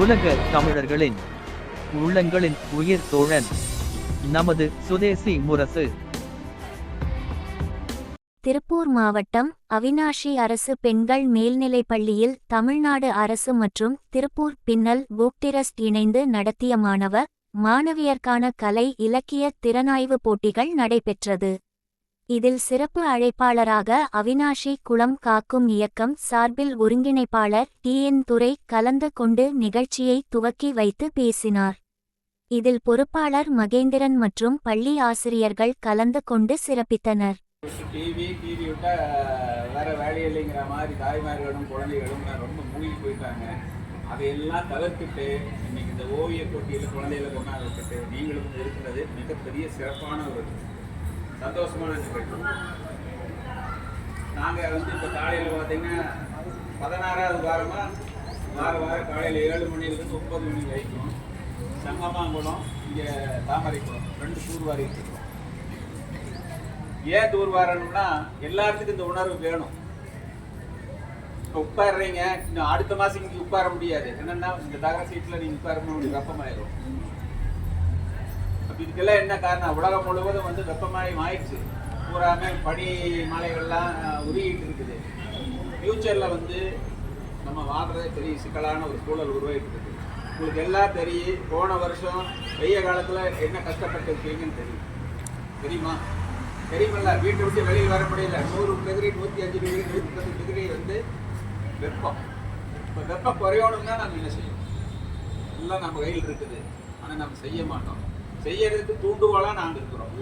உலக தமிழர்களின் உள்ளங்களின் உயிர் தோழன் நமது சுதேசி முரசு. திருப்பூர் மாவட்டம் அவிநாஷி அரசு பெண்கள் மேல்நிலைப்பள்ளியில் தமிழ்நாடு அரசு மற்றும் திருப்பூர் பின்னல் புக் டிரஸ்ட் இணைந்து நடத்திய மாணவியர்க்கான கலை இலக்கிய திறனாய்வு போட்டிகள் நடைபெற்றது. இதில் சிறப்பு அழைப்பாளராக அவிநாஷி குளம் காக்கும் இயக்கம் சார்பில் ஒருங்கிணைப்பாளர் TN துரை கலந்து கொண்டு நிகழ்ச்சியை துவக்கி வைத்து பேசினார். இதில் பொறுப்பாளர் மகேந்திரன் மற்றும் பள்ளி ஆசிரியர்கள் கலந்து கொண்டு சிறப்பித்தனர். டிவி விட்டா வேற வேலை இல்லைங்கிற மாதிரி தாய்மார்களும் குழந்தைகளும் ரொம்ப மூழ்கி போயிட்டாங்க. அதையெல்லாம் தவிர்த்துட்டு இன்னைக்கு இந்த ஓவிய போட்டியில் குழந்தைகளை கொண்டாட விட்டுட்டு நீங்களும் இருக்கிறது மிகப்பெரிய சிறப்பான ஒரு சந்தோஷமான நிகழ்வு. நாங்கள் இப்போ காலையில் பார்த்தீங்கன்னா 16வது வாரம் காலையில் 7 மணிலேருந்து 9 மணி வரைக்கும் சங்கமாங்குளம் இங்கே தாமரைக்குளம் 2 தூர்வாரி இருக்கிறோம். ஏன் தூர்வாரணும்னா எல்லாத்துக்கும் இந்த உணர்வு வேணும். இப்போ உட்காடுறீங்க, இன்னும் அடுத்த மாதம் இங்கே உட்கார முடியாது. என்னென்னா இந்த தகர சீட்டில் நீங்கள் உட்காரணும், உங்களுக்கு வெப்பமாயிடும். அப்போ இதுக்கெல்லாம் என்ன காரணம்? உலகம் முழுவதும் வெப்பமாயம் ஆயிடுச்சு. பூராமே பனி மலைகள்லாம் உருகிட்டு இருக்குது. ஃப்யூச்சரில் நம்ம வாழ்றதே பெரிய சிக்கலான ஒரு சூழல் உருவாகிட்டு இருக்குது. உங்களுக்கு எல்லாம் தெரியும், போன வருஷம் வெய்ய காலத்தில் என்ன கஷ்டப்பட்டு இருக்கீங்கன்னு தெரியுமா? தெரியுமில்ல? வீட்டை விட்டு வெளியில் வர முடியல. 100 டிகிரி 105 டிகிரி 110 டிகிரி வெப்பம். இப்போ வெப்பம் குறையணும்னா நம்ம என்ன செய்யணும்? எல்லாம் நம்ம கையில் இருக்குது. ஆனால் நம்ம செய்ய மாட்டோம். செய்யறதுக்கு தூண்டுகோலாக நாங்கள் இருக்கிறோம்.